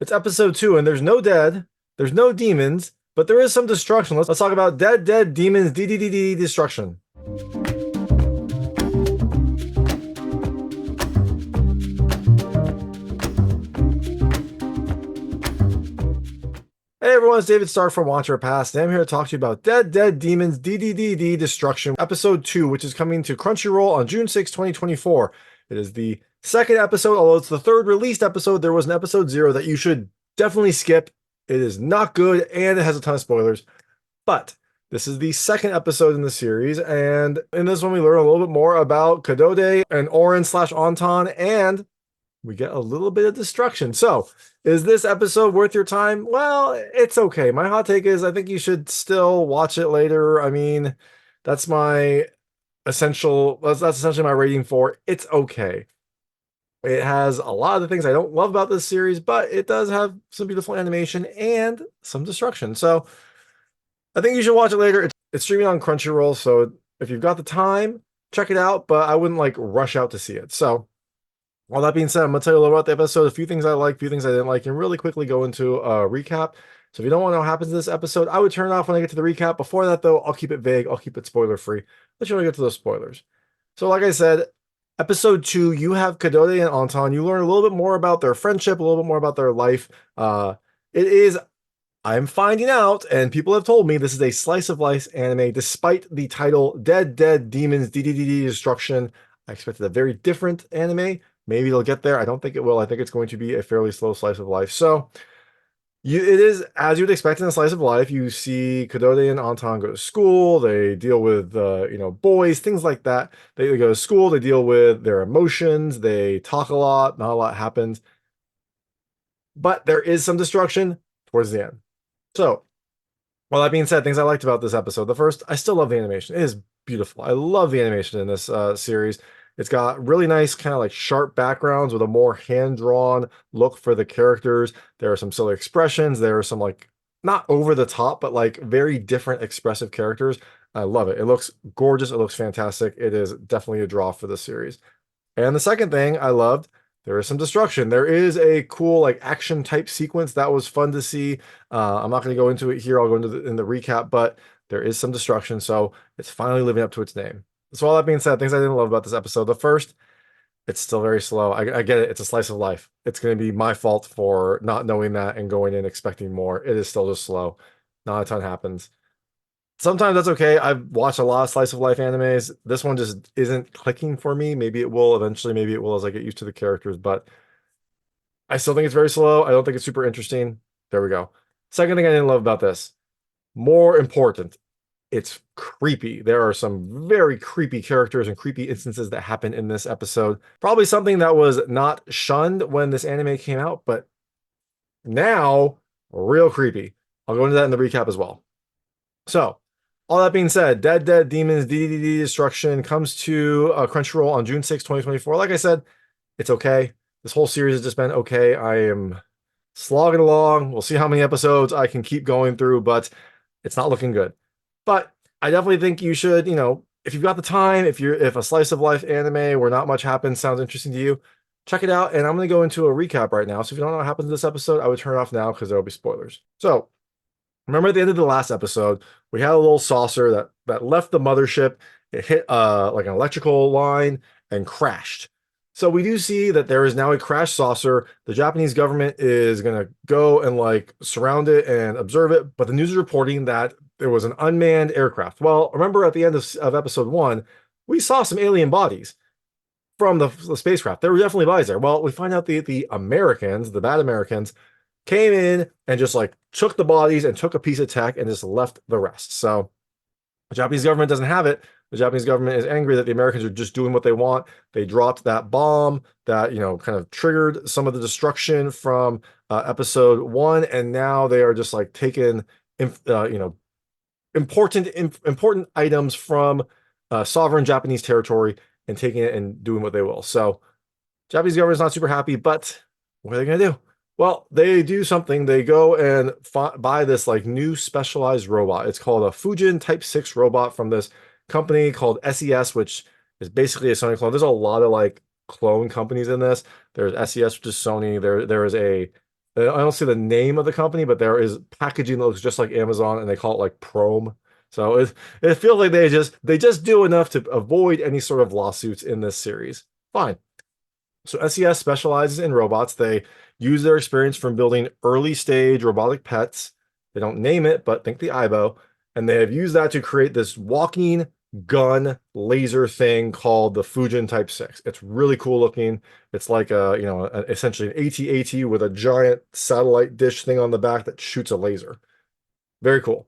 It's episode 2, and there's no dead, there's no demons, but there is some destruction. Let's talk about dead demons, DDDD destruction. Hey everyone, it's David Stark from Watcher Past, and I'm here to talk to you about Dead Demons DDDD Destruction, episode 2, which is coming to Crunchyroll on June 6, 2024. It is the second episode, although it's the third released episode. There was an episode 0 that you should definitely skip. It is not good, and it has a ton of spoilers. But this is the second episode in the series, and in this one we learn a little bit more about Kadode and Oran slash Ontan, and we get a little bit of destruction. So, is this episode worth your time? Well, it's okay. My hot take is I think you should still watch it later. I mean, that's my that's essentially my rating for it's okay. It has a lot of the things I don't love about this series, but it does have some beautiful animation and some destruction. So, I think you should watch it later. It's streaming on Crunchyroll, so if you've got the time, check it out, but I wouldn't like rush out to see it. So, all that being said, I'm going to tell you a little about the episode, a few things I like, a few things I didn't like, and really quickly go into a recap. So if you don't want to know what happens in this episode, I would turn it off when I get to the recap. Before that, though, I'll keep it vague. I'll keep it spoiler-free. Let you know when I get to those spoilers. So like I said, episode 2, you have Kadode and Ontan. You learn a little bit more about their friendship, a little bit more about their life. It is, I'm finding out, and people have told me, this is a slice of life anime, despite the title Dead Demons DDDD Destruction. I expected a very different anime. Maybe they'll get there. I don't think it will. I think it's going to be a fairly slow slice of life. So it is as you'd expect in a slice of life. You see Kadode and Ontan go to school. They deal with boys, things like that. They go to school. They deal with their emotions. They talk a lot. Not a lot happens, but there is some destruction towards the end. So, well, that being said, things I liked about this episode. The first, I still love the animation. It is beautiful. I love the animation in this series. It's got really nice, kind of like sharp backgrounds with a more hand-drawn look for the characters. There are some silly expressions. There are some like not over the top, but like very different expressive characters. I love it. It looks gorgeous. It looks fantastic. It is definitely a draw for the series. And the second thing I loved, there is some destruction. There is a cool like action type sequence that was fun to see. I'm not going to go into it here. I'll go into in the recap, but there is some destruction. So it's finally living up to its name. So all that being said, things I didn't love about this episode. The first, it's still very slow. I get it. It's a slice of life. It's going to be my fault for not knowing that and going in expecting more. It is still just slow. Not a ton happens. Sometimes that's okay. I've watched a lot of slice of life animes. This one just isn't clicking for me. Maybe it will eventually. Maybe it will as I get used to the characters, but I still think it's very slow. I don't think it's super interesting. There we go. Second thing I didn't love about this, more important, it's creepy. There are some very creepy characters and creepy instances that happen in this episode. Probably something that was not shunned when this anime came out, but now real creepy. I'll go into that in the recap as well. So, all that being said, Dead Demons DDD Destruction comes to Crunchyroll on June 6, 2024. Like I said, it's okay. This whole series has just been okay. I am slogging along. We'll see how many episodes I can keep going through, but it's not looking good. But I definitely think you should, if you've got the time, if a slice of life anime where not much happens sounds interesting to you, check it out. And I'm going to go into a recap right now. So if you don't know what happens in this episode, I would turn it off now because there will be spoilers. So remember at the end of the last episode, we had a little saucer that left the mothership. It hit like an electrical line and crashed. So we do see that there is now a crash saucer. The Japanese government is going to go and like surround it and observe it. But the news is reporting that there was an unmanned aircraft. Well, remember at the end of episode 1, we saw some alien bodies from the spacecraft. There were definitely bodies there. Well, we find out the Americans, the bad Americans, came in and just like took the bodies and took a piece of tech and just left the rest. So the Japanese government doesn't have it. The Japanese government is angry that the Americans are just doing what they want. They dropped that bomb that, kind of triggered some of the destruction from episode 1. And now they are just like taking, important items from sovereign Japanese territory and taking it and doing what they will. So Japanese government is not super happy, but what are they going to do? Well, they do something. They go and buy this like new specialized robot. It's called a Fujin Type 6 robot from this company called SES, which is basically a Sony clone. There's a lot of like clone companies in this. There's SES, which is Sony. There is a I don't see the name of the company, but there is packaging that looks just like Amazon, and they call it like Prom. So it feels like they just do enough to avoid any sort of lawsuits in this series. Fine. So SES specializes in robots. They use their experience from building early stage robotic pets. They don't name it, but think the Aibo. And they have used that to create this walking gun laser thing called the Fujin Type 6. It's really cool looking. It's like essentially an AT-AT with a giant satellite dish thing on the back that shoots a laser. Very cool.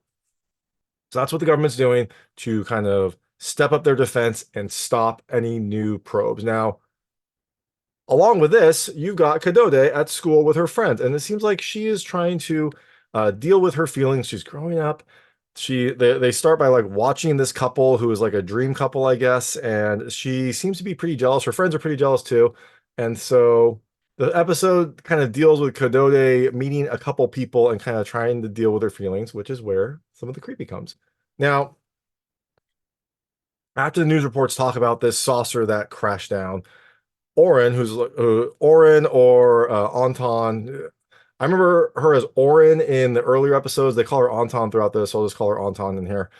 So that's what the government's doing to kind of step up their defense and stop any new probes. Now, along with this, you've got Kadode at school with her friends, and it seems like she is trying to deal with her feelings. She's growing up. They start by like watching this couple who is like a dream couple, I guess, and she seems to be pretty jealous. Her friends are pretty jealous too, and so the episode kind of deals with Kadode meeting a couple people and kind of trying to deal with her feelings, which is where some of the creepy comes. Now, after the news reports talk about this saucer that crashed down, Oran, who's Oran or Ontan. I remember her as Oran in the earlier episodes. They call her Ontan throughout this, so I'll just call her Ontan in here.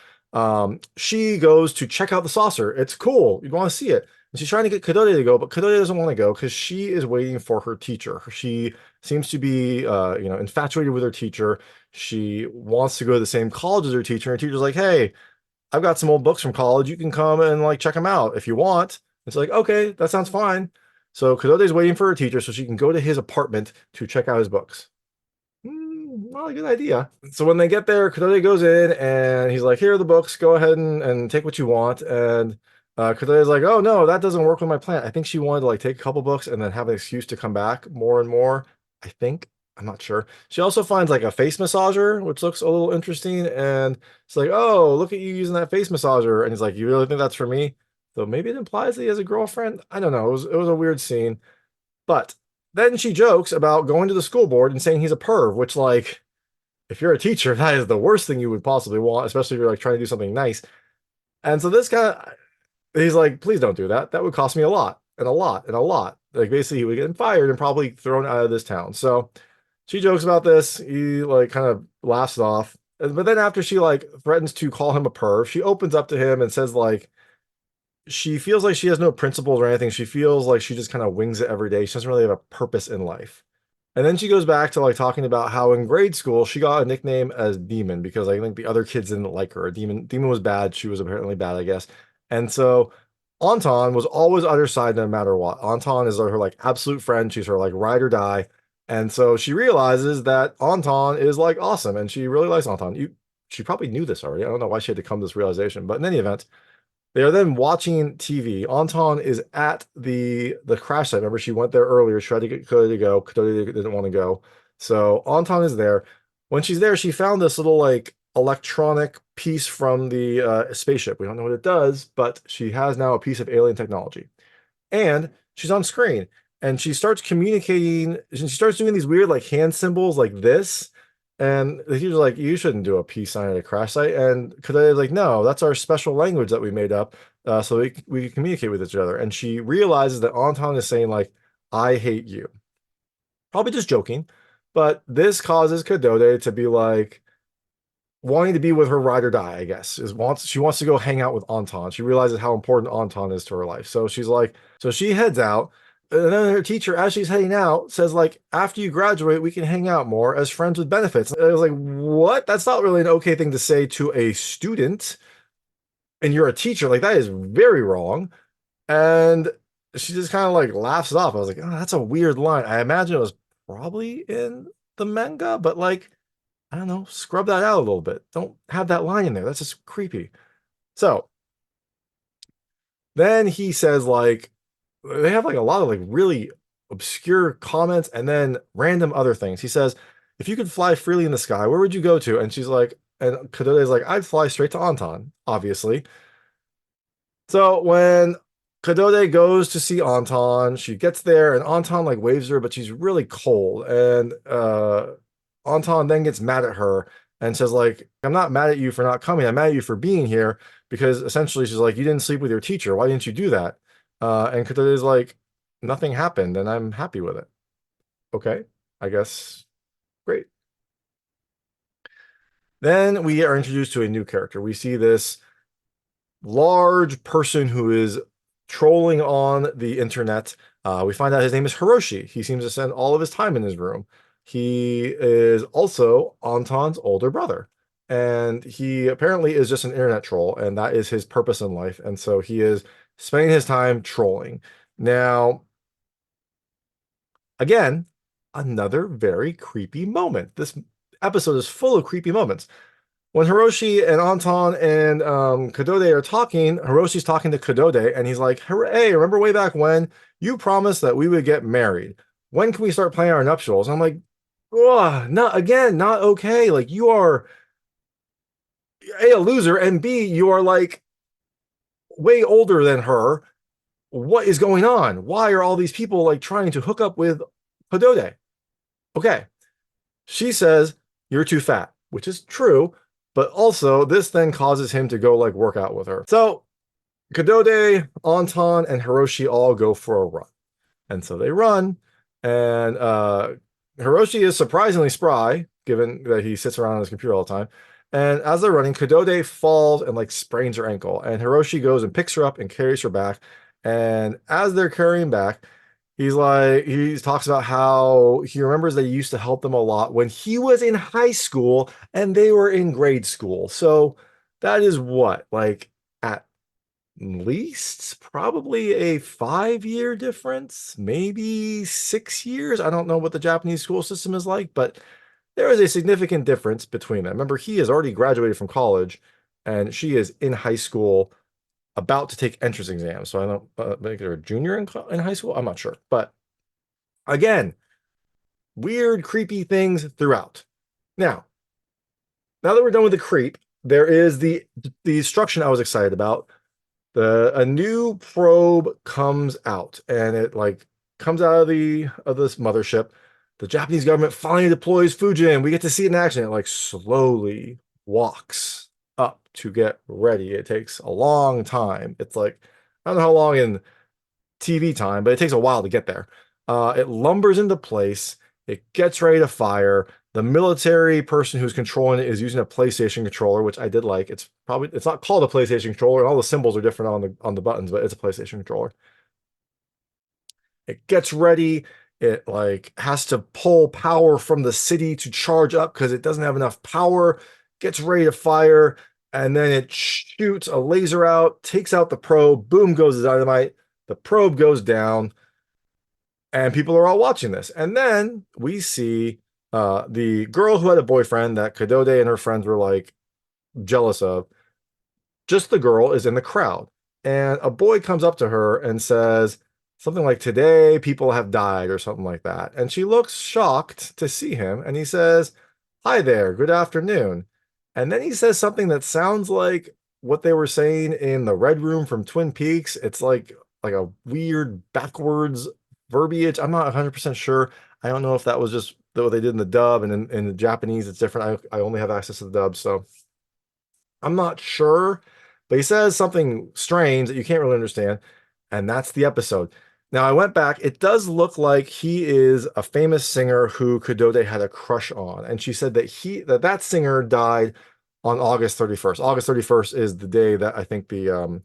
She goes to check out the saucer. It's cool. You want to see it. And she's trying to get Kadode to go, but Kadode doesn't want to go because she is waiting for her teacher. She seems to be, infatuated with her teacher. She wants to go to the same college as her teacher. And her teacher's like, "Hey, I've got some old books from college. You can come and like check them out if you want." It's like, okay, that sounds fine. So Kadode's waiting for her teacher so she can go to his apartment to check out his books. Not a good idea. So when they get there, Kadode goes in and he's like, "Here are the books. Go ahead and take what you want." And Kadode's like, "Oh no, that doesn't work with my plan." I think she wanted to like take a couple books and then have an excuse to come back more and more. I think. I'm not sure. She also finds like a face massager, which looks a little interesting. And it's like, "Oh, look at you using that face massager." And he's like, "You really think that's for me?" So maybe it implies that he has a girlfriend. I don't know. It was a weird scene. But then she jokes about going to the school board and saying he's a perv, which like if you're a teacher, that is the worst thing you would possibly want, especially if you're like trying to do something nice. And so this guy, he's like, "Please don't do that. That would cost me a lot and a lot and a lot." Like basically he would get fired and probably thrown out of this town. So she jokes about this. He like kind of laughs it off. But then after she like threatens to call him a perv, she opens up to him and says like she feels like she has no principles or anything. She feels like she just kind of wings it every day. She doesn't really have a purpose in life. And then she goes back to like talking about how in grade school she got a nickname as Demon because I think the other kids didn't like her. Demon was bad. She was apparently bad, I guess. And so Ontan was always on her side no matter what. Ontan is her like absolute friend. She's her like ride or die. And so she realizes that Ontan is like awesome and she really likes Ontan. She probably knew this already. I don't know why she had to come to this realization, but in any event, they are then watching TV. Anton is at the crash site. Remember, she went there earlier. She tried to get Cody to go. Cody didn't want to go. So Anton is there. When she's there, she found this little like electronic piece from the spaceship. We don't know what it does, but she has now a piece of alien technology. And she's on screen and she starts communicating. She starts doing these weird like hand symbols like this. And the teacher's like, "You shouldn't do a peace sign at a crash site." And Kadai is like, "No, that's our special language that we made up so we can communicate with each other." And she realizes that Anton is saying like, "I hate you." Probably just joking. But this causes Kadode to be like, wanting to be with her ride or die, I guess. She wants to go hang out with Anton. She realizes how important Anton is to her life. So she's like, so she heads out. And then her teacher, as she's heading out, says, like, "After you graduate, we can hang out more as friends with benefits." And I was like, what? That's not really an okay thing to say to a student. And you're a teacher. Like, that is very wrong. And she just kind of like laughs it off. I was like, "Oh, that's a weird line." I imagine it was probably in the manga, but like, I don't know, scrub that out a little bit. Don't have that line in there. That's just creepy. So then he says, like, they have like a lot of like really obscure comments and then random other things. He says, "If you could fly freely in the sky, where would you go to?" And she's like, and Kadode is like, "I'd fly straight to Anton, obviously." So when Kadode goes to see Anton, she gets there and Anton like waves her, but she's really cold. And Anton then gets mad at her and says, like, "I'm not mad at you for not coming. I'm mad at you for being here." Because essentially she's like, "You didn't sleep with your teacher. Why didn't you do that?" And Kadode is like, "Nothing happened and I'm happy with it." Okay, I guess Then we are introduced to a new character. We see this large person who is trolling on the internet. We find out his name is Hiroshi. He seems to spend all of his time in his room. He is also Ontan's older brother. And he apparently is just an internet troll, and that is his purpose in life. And so he is spending his time trolling. Now, again, another very creepy moment. This episode is full of creepy moments. When Hiroshi and Ontan and Kadode are talking, Hiroshi's talking to Kadode, and he's like, "Hey, remember way back when you promised that we would get married? When can we start planning our nuptials?" And I'm like, "Ugh, not again, not okay. Like you are a loser, and B, you are like way older than her. What is going on? Why are all these people like trying to hook up with Kadode?" Okay, she says, "You're too fat," which is true, but also this then causes him to go like work out with her. So Kadode, Ontan, and Hiroshi all go for a run. And so they run, and Hiroshi is surprisingly spry, given that he sits around on his computer all the time. And as they're running, Kadode falls and like sprains her ankle. And Hiroshi goes and picks her up and carries her back. And as they're carrying back, he talks about how he remembers that he used to help them a lot when he was in high school and they were in grade school. So that is what, like at least probably a 5 year difference, maybe 6 years. I don't know what the Japanese school system is like, but there is a significant difference between them. Remember, he has already graduated from college and she is in high school about to take entrance exams. So I don't think they're a junior in high school. I'm not sure. But again, weird, creepy things throughout. Now that we're done with the creep, there is the destruction I was excited about. A new probe comes out, and it like comes out of this mothership. The Japanese government finally deploys Fujin. We get to see it in action. It like slowly walks up to get ready. It takes a long time. It's like I don't know how long in TV time, but it takes a while to get there. It lumbers into place. It gets ready to fire. The military person who's controlling it is using a PlayStation controller, which I did like. It's not called a PlayStation controller, and all the symbols are different on the buttons, but it's a PlayStation controller. It gets ready. It like has to pull power from the city to charge up because it doesn't have enough power. Gets ready to fire, and then it shoots a laser out, takes out the probe. Boom goes the dynamite. The probe goes down, and people are all watching this. And then we see the girl who had a boyfriend that Kadode and her friends were like jealous of. Just the girl is in the crowd, and a boy comes up to her and says something like, "Today people have died," or something like that. And she looks shocked to see him, and he says, "Hi there, good afternoon." And then he says something that sounds like what they were saying in the Red Room from Twin Peaks. It's like a weird backwards verbiage. I'm not 100% sure. I don't know if that was just what they did in the dub, and in the Japanese it's different. I only have access to the dub, so I'm not sure. But he says something strange that you can't really understand, and that's the episode. Now I went back. It does look like he is a famous singer who Kadode had a crush on, and she said that that singer died on August 31st. August 31st is the day that I think the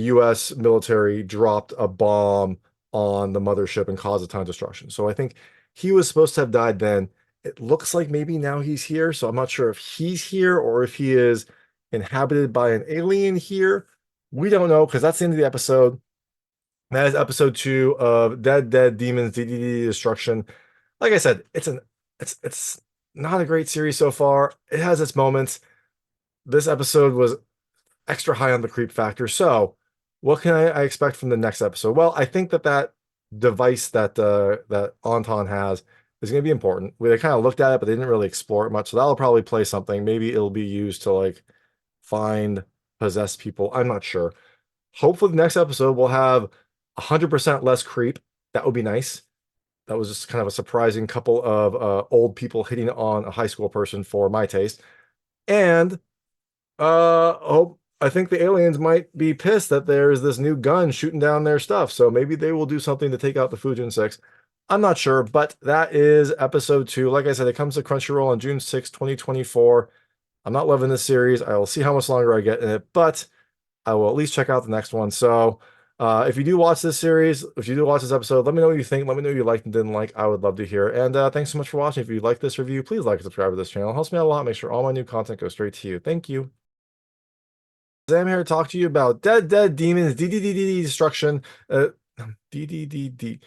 U.S. military dropped a bomb on the mothership and caused a ton of destruction. So I think he was supposed to have died then. It looks like maybe now he's here, so I'm not sure if he's here or if he is inhabited by an alien here. We don't know because that's the end of the episode. That is episode 2 of Dead Demons Dededede Destruction. Like I said, it's not a great series so far. It has its moments. This episode was extra high on the creep factor. So, what can I expect from the next episode? Well, I think that device that Ontan has is going to be important. They kind of looked at it, but they didn't really explore it much. So that'll probably play something. Maybe it'll be used to like find possessed people. I'm not sure. Hopefully, the next episode will have 100% less creep. That would be nice. That was just kind of a surprising couple of old people hitting on a high school person for my taste. And oh, I think the aliens might be pissed that there's this new gun shooting down their stuff. So maybe they will do something to take out the Fujin 6. I'm not sure, but that is episode 2. Like I said, it comes to Crunchyroll on June 6, 2024. I'm not loving this series. I will see how much longer I get in it, but I will at least check out the next one. So if you do watch this series, if you do watch this episode, let me know what you think. Let me know what you liked and didn't like. I would love to hear. And thanks so much for watching. If you like this review, please like and subscribe to this channel. It helps me out a lot. Make sure all my new content goes straight to you. Thank you. I'm here to talk to you about Dededede Demons, Dededede Destruction, Dededede.